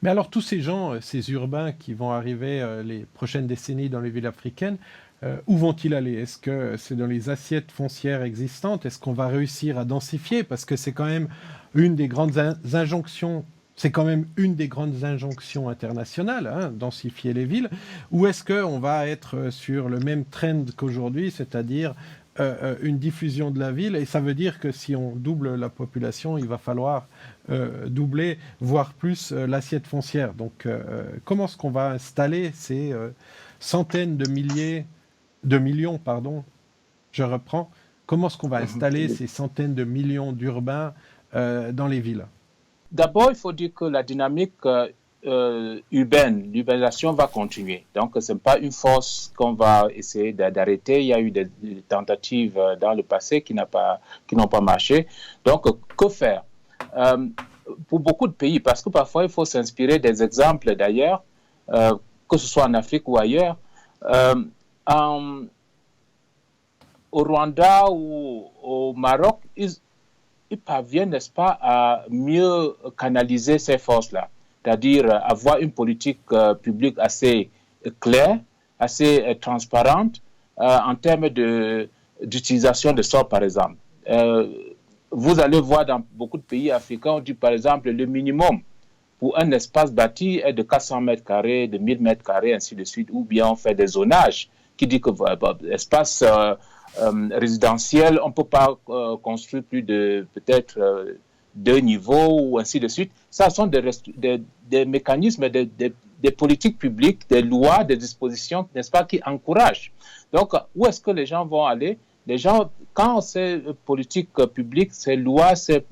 Mais alors tous ces gens, ces urbains qui vont arriver les prochaines décennies dans les villes africaines, où vont-ils aller? Est-ce que c'est dans les assiettes foncières existantes? Est-ce qu'on va réussir à densifier? Parce que c'est quand même une des grandes injonctions. C'est quand même une des grandes injonctions internationales, hein, densifier les villes. Ou est-ce qu'on va être sur le même trend qu'aujourd'hui, c'est-à-dire une diffusion de la ville? Et ça veut dire que si on double la population, il va falloir doubler, voire plus, l'assiette foncière. Donc, comment est-ce qu'on va installer ces centaines de milliers, de millions, pardon, je reprends, comment est-ce qu'on va installer ces centaines de millions d'urbains dans les villes? D'abord, il faut dire que la dynamique urbaine, l'urbanisation va continuer. Donc, ce n'est pas une force qu'on va essayer d'arrêter. Il y a eu des tentatives dans le passé qui n'ont pas marché. Donc, que faire? Euh, pour beaucoup de pays, parce que parfois, il faut s'inspirer des exemples d'ailleurs, que ce soit en Afrique ou ailleurs. Euh, en, Au Rwanda ou au Maroc, ils parviennent, n'est-ce pas, à mieux canaliser ces forces-là, c'est-à-dire avoir une politique publique assez claire, assez transparente en termes d'utilisation de sol, par exemple. Euh, vous allez voir dans beaucoup de pays africains, on dit par exemple le minimum pour un espace bâti est de 400 mètres carrés, de 1000 mètres carrés, ainsi de suite, ou bien on fait des zonages qui dit que l'espace résidentiel, on ne peut pas construire plus de peut-être deux niveaux ou ainsi de suite. Ça sont des mécanismes, des politiques publiques, des lois, des dispositions, n'est-ce pas, qui encouragent. Donc, où est-ce que les gens vont aller? Les gens, quand ces politiques publiques, ces lois, ces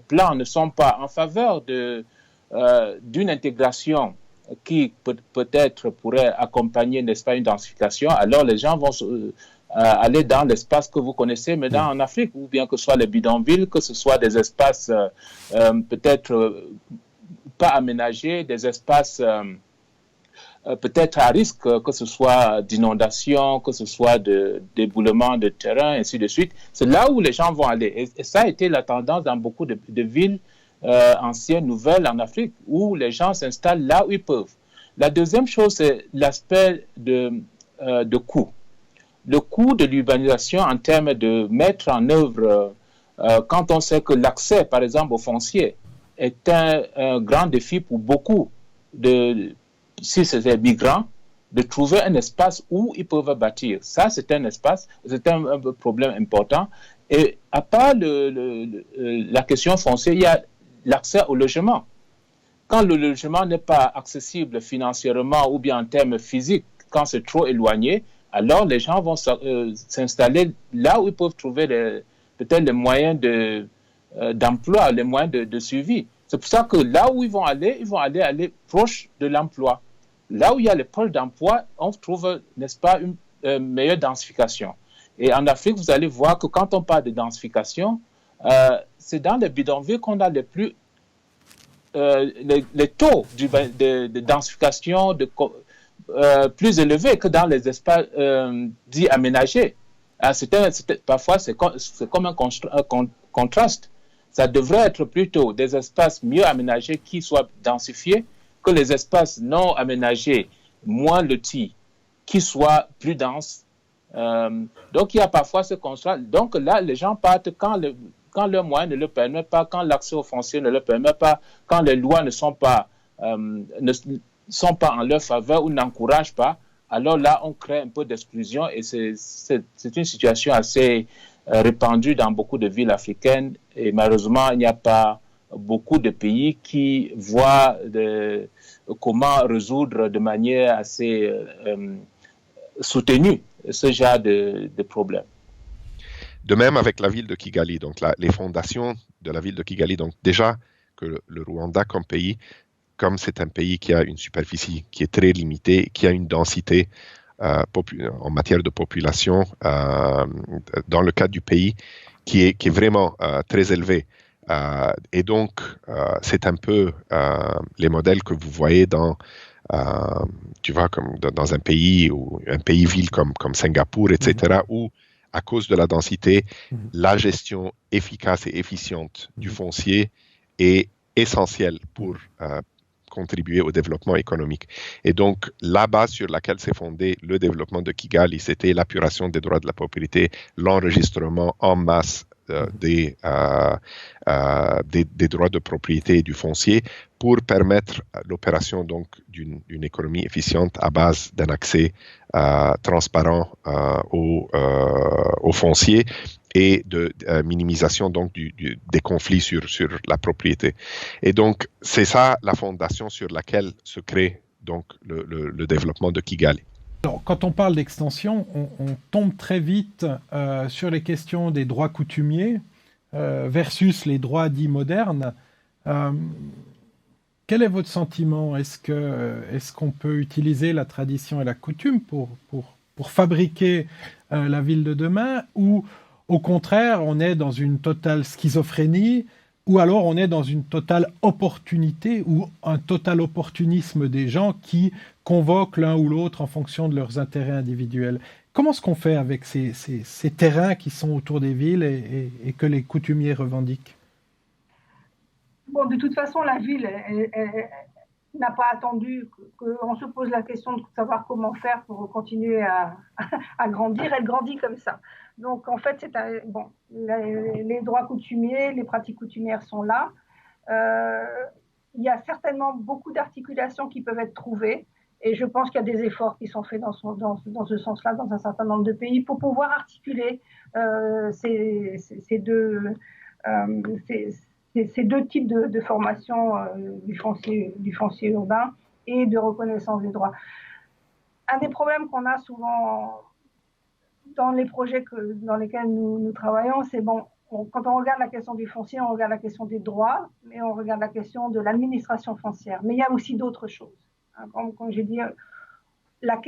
plans ne sont pas en faveur d'une intégration qui peut-être pourrait accompagner, n'est-ce pas, une densification, alors les gens vont aller dans l'espace que vous connaissez maintenant en Afrique, ou bien que ce soit les bidonvilles, que ce soit des espaces peut-être pas aménagés, des espaces peut-être à risque, que ce soit d'inondation, que ce soit d'éboulement de terrain, ainsi de suite. C'est là où les gens vont aller. Et ça a été la tendance dans beaucoup de villes anciennes, nouvelles en Afrique, où les gens s'installent là où ils peuvent. La deuxième chose, c'est l'aspect de coût. Le coût de l'urbanisation en termes de mettre en œuvre, quand on sait que l'accès, par exemple, au foncier est un grand défi pour beaucoup de, si c'est des migrants, de trouver un espace où ils peuvent bâtir. Ça, c'est un espace, c'est un problème important. Et à part la question foncière, il y a l'accès au logement. Quand le logement n'est pas accessible financièrement ou bien en termes physiques, quand c'est trop éloigné, alors les gens vont s'installer là où ils peuvent trouver peut-être les moyens d'emploi, les moyens de suivi. C'est pour ça que là où ils vont aller proche de l'emploi. Là où il y a les pôles d'emploi, on trouve, n'est-ce pas, une meilleure densification. Et en Afrique, vous allez voir que quand on parle de densification, c'est dans les bidonvilles qu'on a les taux de densification plus élevés que dans les espaces dits aménagés. Parfois, c'est comme un contraste. Ça devrait être plutôt des espaces mieux aménagés qui soient densifiés que les espaces non aménagés, moins lotis, qui soient plus denses. Donc, il y a parfois ce constat. Donc, là, les gens partent quand leurs moyens ne le permettent pas, quand l'accès aux fonciers ne le permet pas, quand les lois ne sont pas en leur faveur ou n'encouragent pas, alors là, on crée un peu d'exclusion et c'est une situation assez répandue dans beaucoup de villes africaines et malheureusement, il n'y a pas beaucoup de pays qui voient comment résoudre de manière assez soutenue ce genre de problème. De même avec la ville de Kigali, donc les fondations de la ville de Kigali, donc déjà que le Rwanda comme pays, comme c'est un pays qui a une superficie qui est très limitée, qui a une densité en matière de population dans le cadre du pays qui est vraiment très élevée. Et donc, c'est un peu les modèles que vous voyez tu vois, comme dans un pays ou un pays-ville comme Singapour, etc., où à cause de la densité, la gestion efficace et efficiente du foncier est essentielle pour contribuer au développement économique. Et donc, la base sur laquelle s'est fondé le développement de Kigali, c'était l'apuration des droits de la propriété, l'enregistrement en masse des droits de propriété et du foncier pour permettre l'opération donc d'une économie efficiente à base d'un accès transparent au foncier et de minimisation donc des conflits sur la propriété. Et donc, c'est ça la fondation sur laquelle se crée donc le développement de Kigali. Alors, quand on parle d'extension, on tombe très vite sur les questions des droits coutumiers versus les droits dits modernes. Quel est votre sentiment? Est-ce qu'on peut utiliser la tradition et la coutume pour fabriquer la ville de demain, ou au contraire, on est dans une totale schizophrénie, ou alors on est dans une totale opportunité ou un total opportunisme des gens qui convoquent l'un ou l'autre en fonction de leurs intérêts individuels? Comment est-ce qu'on fait avec ces terrains qui sont autour des villes et que les coutumiers revendiquent? Bon, de toute façon, la ville n'a pas attendu qu'on se pose la question de savoir comment faire pour continuer à grandir. Elle grandit comme ça. Donc, en fait, les droits coutumiers, les pratiques coutumières sont là. Il y a certainement beaucoup d'articulations qui peuvent être trouvées. Et je pense qu'il y a des efforts qui sont faits dans ce sens-là, dans un certain nombre de pays, pour pouvoir articuler ces deux types de formation du foncier urbain et de reconnaissance des droits. Un des problèmes qu'on a souvent dans les projets dans lesquels nous travaillons, c'est quand on regarde la question du foncier, on regarde la question des droits, mais on regarde la question de l'administration foncière. Mais il y a aussi d'autres choses. Comme j'ai dit, la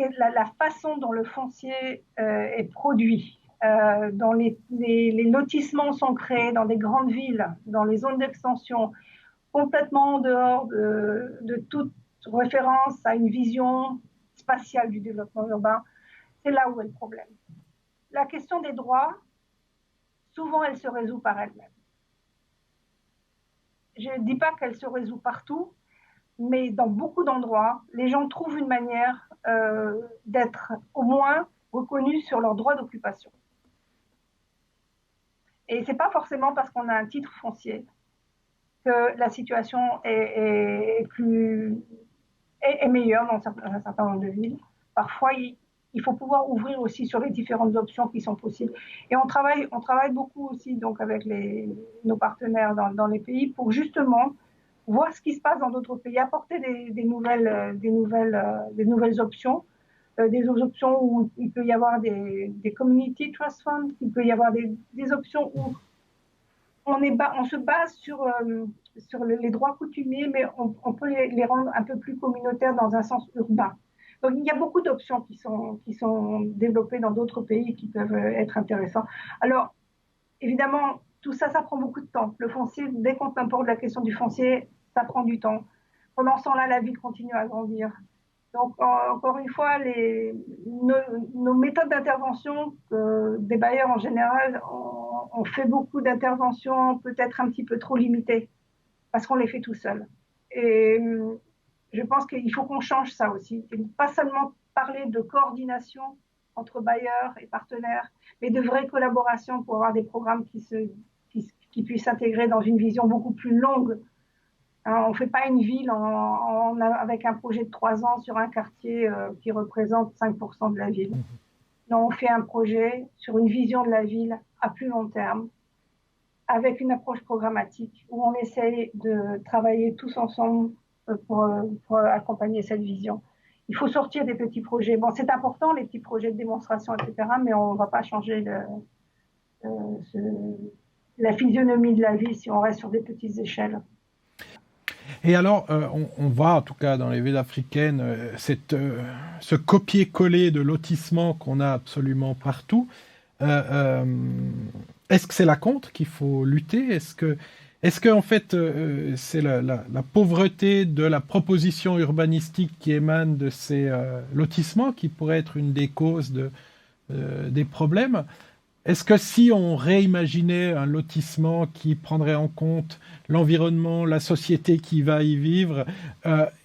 façon dont le foncier est produit, dont les lotissements sont créés dans des grandes villes, dans les zones d'extension, complètement en dehors de toute référence à une vision spatiale du développement urbain, c'est là où est le problème. La question des droits, souvent, elle se résout par elle-même. Je ne dis pas qu'elle se résout partout, mais dans beaucoup d'endroits, les gens trouvent une manière d'être au moins reconnus sur leurs droits d'occupation. Et ce n'est pas forcément parce qu'on a un titre foncier que la situation est meilleure dans un certain nombre de villes. Parfois, il faut pouvoir ouvrir aussi sur les différentes options qui sont possibles. Et on travaille beaucoup aussi donc, avec nos partenaires dans les pays pour justement voir ce qui se passe dans d'autres pays, apporter des nouvelles options, des options où il peut y avoir des community trust funds, il peut y avoir des options où on se base sur les droits coutumiers, mais on peut les rendre un peu plus communautaires dans un sens urbain. Donc il y a beaucoup d'options qui sont développées dans d'autres pays qui peuvent être intéressants. Alors, évidemment, tout ça, ça prend beaucoup de temps. Le foncier, dès qu'on aborde la question du foncier, ça prend du temps. Pendant ce temps-là, la ville continue à grandir. Donc, encore une fois, nos méthodes d'intervention, des bailleurs en général, on fait beaucoup d'interventions peut-être un petit peu trop limitées, parce qu'on les fait tout seul. Et je pense qu'il faut qu'on change ça aussi. Pas seulement parler de coordination entre bailleurs et partenaires, mais de vraies collaborations pour avoir des programmes qui puissent s'intégrer dans une vision beaucoup plus longue. On ne fait pas une ville avec un projet de 3 ans sur un quartier qui représente 5% de la ville. Non, on fait un projet sur une vision de la ville à plus long terme, avec une approche programmatique, où on essaye de travailler tous ensemble pour accompagner cette vision. Il faut sortir des petits projets. Bon, c'est important, les petits projets de démonstration, etc., mais on ne va pas changer la physionomie de la ville si on reste sur des petites échelles. Et alors, on voit en tout cas dans les villes africaines ce copier-coller de lotissement qu'on a absolument partout. Est-ce que c'est la contre qu'il faut lutter? Est-ce que en fait, c'est la pauvreté de la proposition urbanistique qui émane de ces lotissements qui pourrait être une des causes des problèmes? Est-ce que si on réimaginait un lotissement qui prendrait en compte l'environnement, la société qui va y vivre,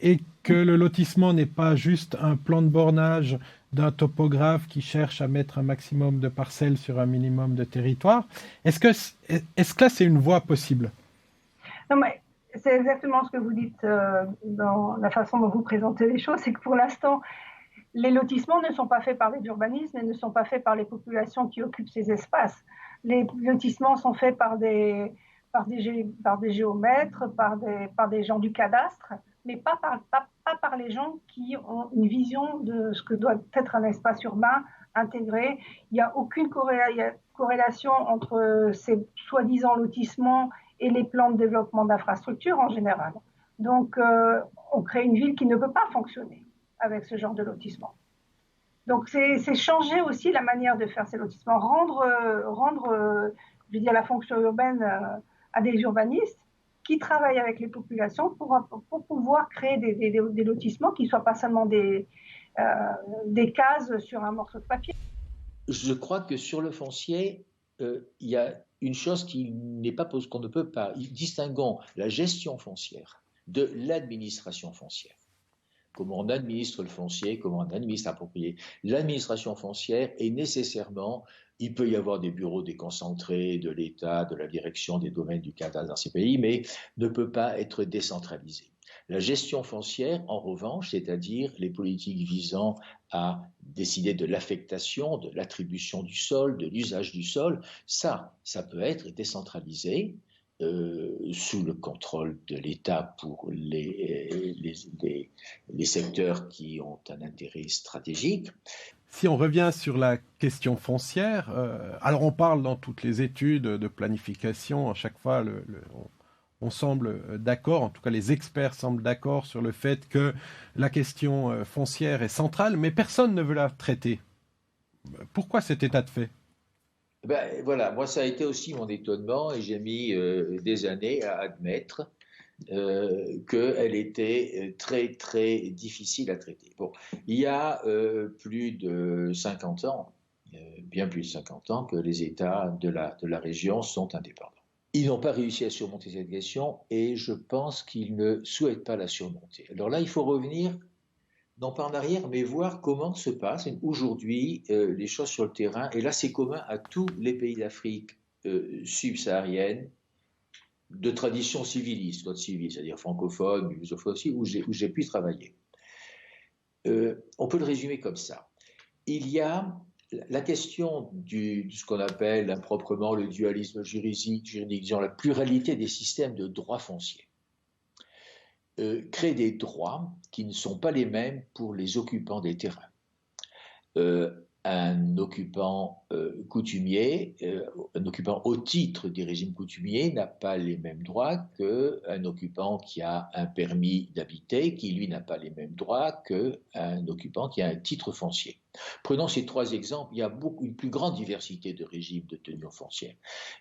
et que le lotissement n'est pas juste un plan de bornage d'un topographe qui cherche à mettre un maximum de parcelles sur un minimum de territoire, est-ce que là c'est une voie possible? Non, mais c'est exactement ce que vous dites dans la façon dont vous présentez les choses, c'est que pour l'instant, les lotissements ne sont pas faits par les urbanismes et ne sont pas faits par les populations qui occupent ces espaces. Les lotissements sont faits par des géomètres, par des gens du cadastre, mais pas par les gens qui ont une vision de ce que doit être un espace urbain intégré. Il n'y a aucune corrélation entre ces soi-disant lotissements et les plans de développement d'infrastructures en général. Donc, on crée une ville qui ne peut pas fonctionner avec ce genre de lotissement. Donc, c'est changer aussi la manière de faire ces lotissements, rendre je veux dire, la fonction urbaine à des urbanistes qui travaillent avec les populations pour pouvoir créer des lotissements qui ne soient pas seulement des cases sur un morceau de papier. Je crois que sur le foncier, il y a une chose qu'on ne peut pas. Distinguons la gestion foncière de l'administration foncière. Comment on administre le foncier, comment on administre la propriété. L'administration foncière est nécessairement, il peut y avoir des bureaux déconcentrés de l'État, de la direction des domaines du cadastre dans ces pays, mais ne peut pas être décentralisée. La gestion foncière, en revanche, c'est-à-dire les politiques visant à décider de l'affectation, de l'attribution du sol, de l'usage du sol, ça peut être décentralisé. Sous le contrôle de l'État pour les secteurs qui ont un intérêt stratégique. Si on revient sur la question foncière, alors on parle dans toutes les études de planification, à chaque fois on semble d'accord, en tout cas les experts semblent d'accord sur le fait que la question foncière est centrale, mais personne ne veut la traiter. Pourquoi cet état de fait ? Ben, voilà, moi ça a été aussi mon étonnement et j'ai mis des années à admettre qu'elle était très très difficile à traiter. Bon, il y a plus de 50 ans, bien plus de 50 ans, que les États de la région sont indépendants. Ils n'ont pas réussi à surmonter cette question et je pense qu'ils ne souhaitent pas la surmonter. Alors là, il faut revenir non pas en arrière, mais voir comment se passent aujourd'hui les choses sur le terrain. Et là, c'est commun à tous les pays d'Afrique subsaharienne, de tradition civiliste, code civil, c'est-à-dire francophone, lusophone aussi, où j'ai pu travailler. On peut le résumer comme ça. Il y a la question de ce qu'on appelle improprement le dualisme juridique, disons la pluralité des systèmes de droit foncier. Crée des droits qui ne sont pas les mêmes pour les occupants des terrains. Un occupant coutumier, un occupant au titre des régimes coutumiers n'a pas les mêmes droits qu'un occupant qui a un permis d'habiter, qui lui n'a pas les mêmes droits qu'un occupant qui a un titre foncier. Prenons ces trois exemples, il y a une plus grande diversité de régimes de tenure foncière.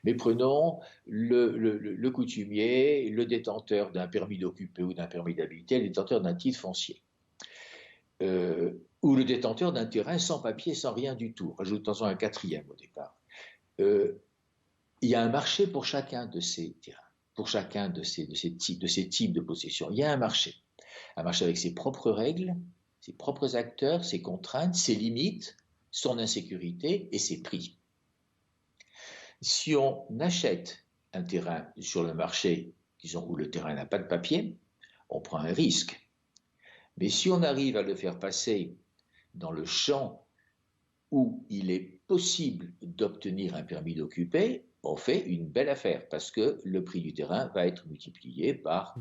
Mais prenons le coutumier, le détenteur d'un permis d'occuper ou d'un permis d'habiter, le détenteur d'un titre foncier. Ou le détenteur d'un terrain sans papier, sans rien du tout. Rajoutons-en un quatrième au départ. Il y a un marché pour chacun de ces terrains, pour chacun de ces types de possession. Il y a un marché avec ses propres règles, ses propres acteurs, ses contraintes, ses limites, son insécurité et ses prix. Si on achète un terrain sur le marché, disons où le terrain n'a pas de papier, on prend un risque. Mais si on arrive à le faire passer dans le champ où il est possible d'obtenir un permis d'occuper, on fait une belle affaire parce que le prix du terrain va être multiplié par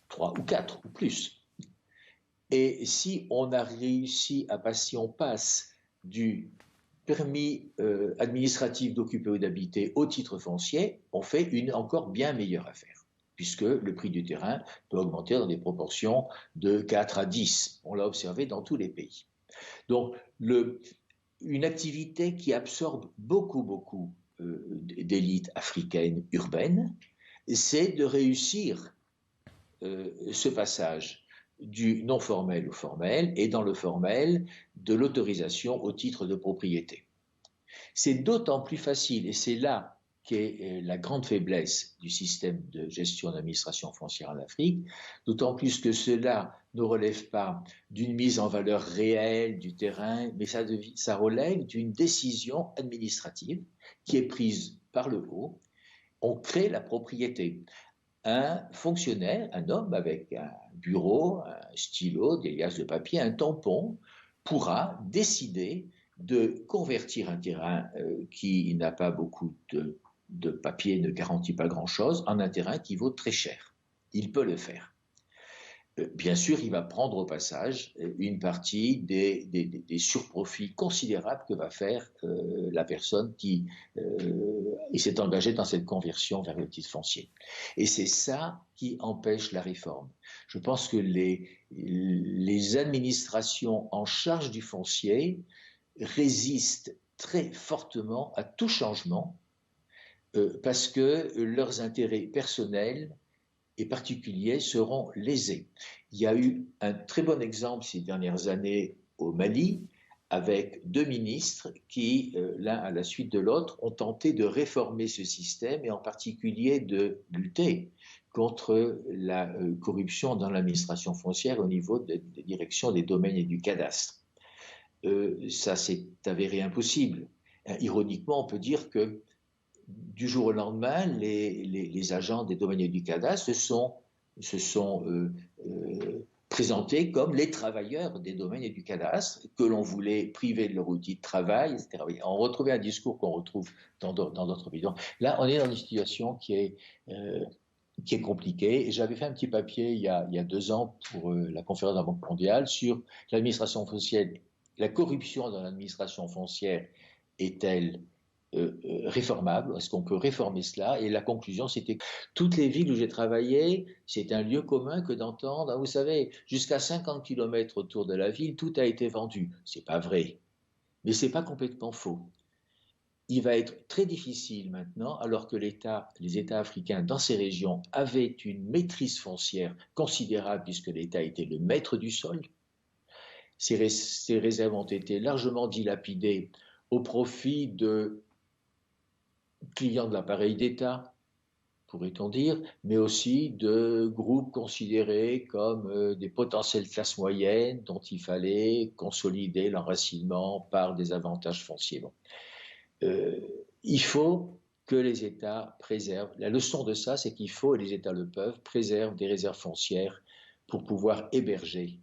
3 ou 4 ou plus. Et si on a réussi à passer, si on passe du permis administratif d'occuper ou d'habiter au titre foncier, on fait une encore bien meilleure affaire, puisque le prix du terrain peut augmenter dans des proportions de 4 à 10. On l'a observé dans tous les pays. Donc, une activité qui absorbe beaucoup d'élites africaines urbaines, c'est de réussir ce passage du non formel au formel, et dans le formel, de l'autorisation au titre de propriété. C'est d'autant plus facile, et c'est là qu'est la grande faiblesse du système de gestion d'administration foncière en Afrique, d'autant plus que cela ne relève pas d'une mise en valeur réelle du terrain, mais ça relève d'une décision administrative qui est prise par le haut. On crée la propriété. Un fonctionnaire, un homme avec un bureau, un stylo, des liasses de papier, un tampon, pourra décider de convertir un terrain qui n'a pas beaucoup de papier, ne garantit pas grand-chose, en un terrain qui vaut très cher. Il peut le faire. Bien sûr, il va prendre au passage une partie des surprofits considérables que va faire la personne qui s'est engagée dans cette conversion vers le titre foncier. Et c'est ça qui empêche la réforme. Je pense que les administrations en charge du foncier résistent très fortement à tout changement parce que leurs intérêts personnels et particuliers seront lésés. Il y a eu un très bon exemple ces dernières années au Mali, avec 2 ministres qui, l'un à la suite de l'autre, ont tenté de réformer ce système et en particulier de lutter contre la corruption dans l'administration foncière au niveau des directions des domaines et du cadastre. Ça s'est avéré impossible. Ironiquement, on peut dire que du jour au lendemain, les agents des domaines et du cadastre se sont présentés comme les travailleurs des domaines et du cadastre, que l'on voulait priver de leur outil de travail, etc. On retrouvait un discours qu'on retrouve dans d'autres pays. Donc, là, on est dans une situation qui est compliquée. Et j'avais fait un petit papier il y a 2 ans pour la conférence de la Banque mondiale sur l'administration foncière. La corruption dans l'administration foncière est-elle réformable? Est-ce qu'on peut réformer cela? Et la conclusion, c'était que toutes les villes où j'ai travaillé, c'est un lieu commun que d'entendre, vous savez, jusqu'à 50 km autour de la ville, tout a été vendu. C'est pas vrai, mais c'est pas complètement faux. Il va être très difficile maintenant, alors que les États africains dans ces régions avaient une maîtrise foncière considérable, puisque l'État était le maître du sol. Ces réserves ont été largement dilapidées au profit de clients de l'appareil d'État, pourrait-on dire, mais aussi de groupes considérés comme des potentielles classes moyennes dont il fallait consolider l'enracinement par des avantages fonciers. Bon. Il faut que les États préservent. La leçon de ça, c'est qu'il faut, et les États le peuvent, préserver des réserves foncières pour pouvoir héberger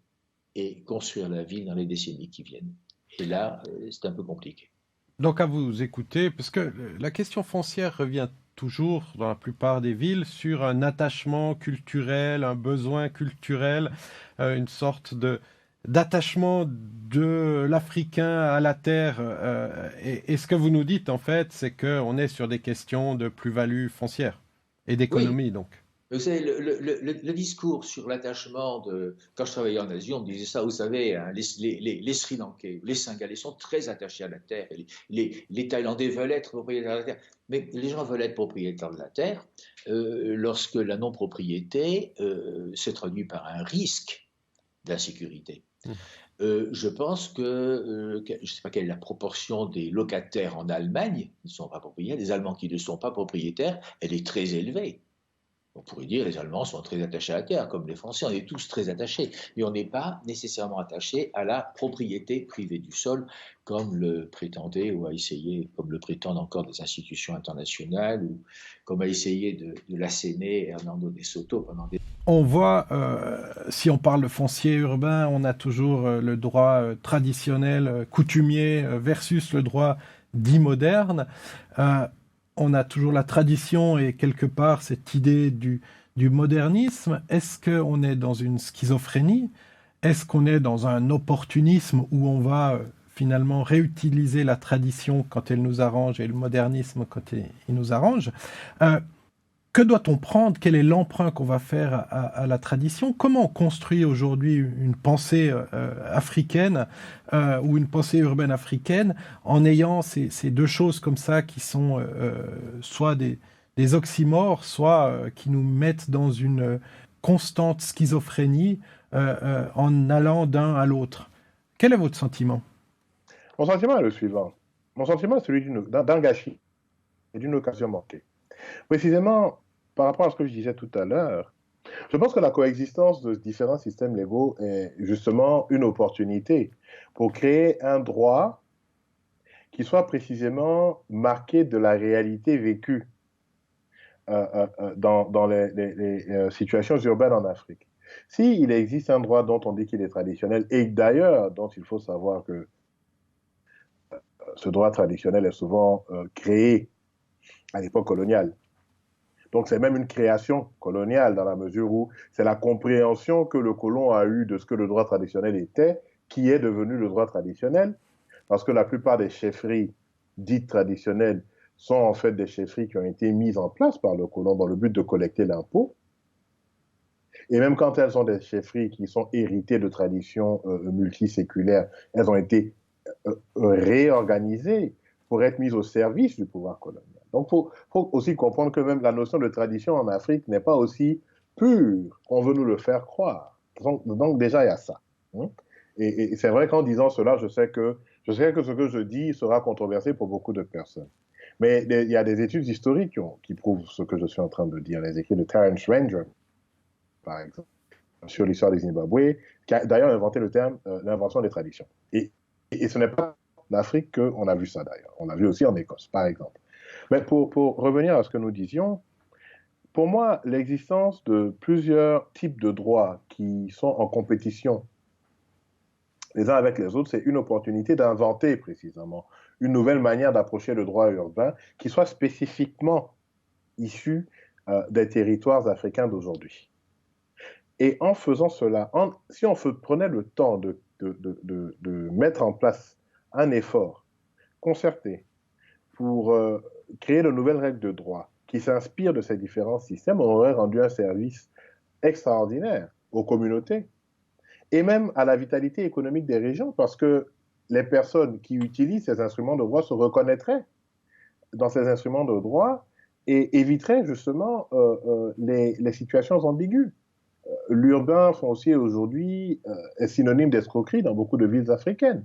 et construire la ville dans les décennies qui viennent. Et là, c'est un peu compliqué. Donc à vous écouter, parce que la question foncière revient toujours dans la plupart des villes sur un attachement culturel, un besoin culturel, une sorte d'attachement de l'Africain à la terre. Et ce que vous nous dites en fait, c'est qu'on est sur des questions de plus-value foncière et d'économie, oui. donc. Vous savez, le discours sur l'attachement quand je travaillais en Asie, on me disait ça, vous savez, hein, les Sri Lankais, les Singalais sont très attachés à la terre, les Thaïlandais veulent être propriétaires de la terre, mais les gens veulent être propriétaires de la terre lorsque la non-propriété se traduit par un risque d'insécurité. Je pense que, je ne sais pas quelle est la proportion des locataires en Allemagne qui ne sont pas propriétaires, les Allemands qui ne sont pas propriétaires, elle est très élevée. On pourrait dire que les Allemands sont très attachés à la terre, comme les Français, on est tous très attachés. Mais on n'est pas nécessairement attachés à la propriété privée du sol, comme le prétendait ou a essayé, comme le prétendent encore des institutions internationales, ou comme a essayé de l'asséner Hernando de Soto pendant des... On voit, si on parle de foncier urbain, on a toujours le droit traditionnel, coutumier, versus le droit dit moderne. On a toujours la tradition et quelque part cette idée du modernisme. Est-ce qu'on est dans une schizophrénie? Est-ce qu'on est dans un opportunisme où on va finalement réutiliser la tradition quand elle nous arrange et le modernisme quand il nous arrange? Que doit-on prendre? Quel est l'emprunt qu'on va faire à la tradition? Comment on construit aujourd'hui une pensée africaine ou une pensée urbaine africaine en ayant ces 2 choses comme ça qui sont soit des oxymores, soit qui nous mettent dans une constante schizophrénie en allant d'un à l'autre? Quel est votre sentiment? Mon sentiment est le suivant. mon sentiment est celui d'un gâchis et d'une occasion manquée. Précisément, par rapport à ce que je disais tout à l'heure, je pense que la coexistence de différents systèmes légaux est justement une opportunité pour créer un droit qui soit précisément marqué de la réalité vécue dans les situations urbaines en Afrique. S'il existe un droit dont on dit qu'il est traditionnel, et d'ailleurs dont il faut savoir que ce droit traditionnel est souvent créé à l'époque coloniale, donc c'est même une création coloniale dans la mesure où c'est la compréhension que le colon a eue de ce que le droit traditionnel était, qui est devenu le droit traditionnel, parce que la plupart des chefferies dites traditionnelles sont en fait des chefferies qui ont été mises en place par le colon dans le but de collecter l'impôt. Et même quand elles sont des chefferies qui sont héritées de traditions multiséculaires, elles ont été réorganisées pour être mises au service du pouvoir colonial. Donc, il faut aussi comprendre que même la notion de tradition en Afrique n'est pas aussi pure qu'on veut nous le faire croire. Donc déjà, il y a ça. Et c'est vrai qu'en disant cela, je sais que ce que je dis sera controversé pour beaucoup de personnes. Mais il y a des études historiques qui prouvent ce que je suis en train de dire. Les écrits de Terence Ranger, par exemple, sur l'histoire du Zimbabwe, qui a d'ailleurs inventé le terme l'invention des traditions. Et ce n'est pas en Afrique qu'on a vu ça d'ailleurs. On l'a vu aussi en Écosse, par exemple. Mais pour revenir à ce que nous disions, pour moi, l'existence de plusieurs types de droits qui sont en compétition les uns avec les autres, c'est une opportunité d'inventer précisément une nouvelle manière d'approcher le droit urbain qui soit spécifiquement issue des territoires africains d'aujourd'hui. Et en faisant cela, si on prenait le temps de mettre en place un effort concerté pour créer de nouvelles règles de droit qui s'inspirent de ces différents systèmes, on aurait rendu un service extraordinaire aux communautés et même à la vitalité économique des régions, parce que les personnes qui utilisent ces instruments de droit se reconnaîtraient dans ces instruments de droit et éviteraient justement les situations ambiguës. L'urbain foncier aujourd'hui est synonyme d'escroquerie dans beaucoup de villes africaines.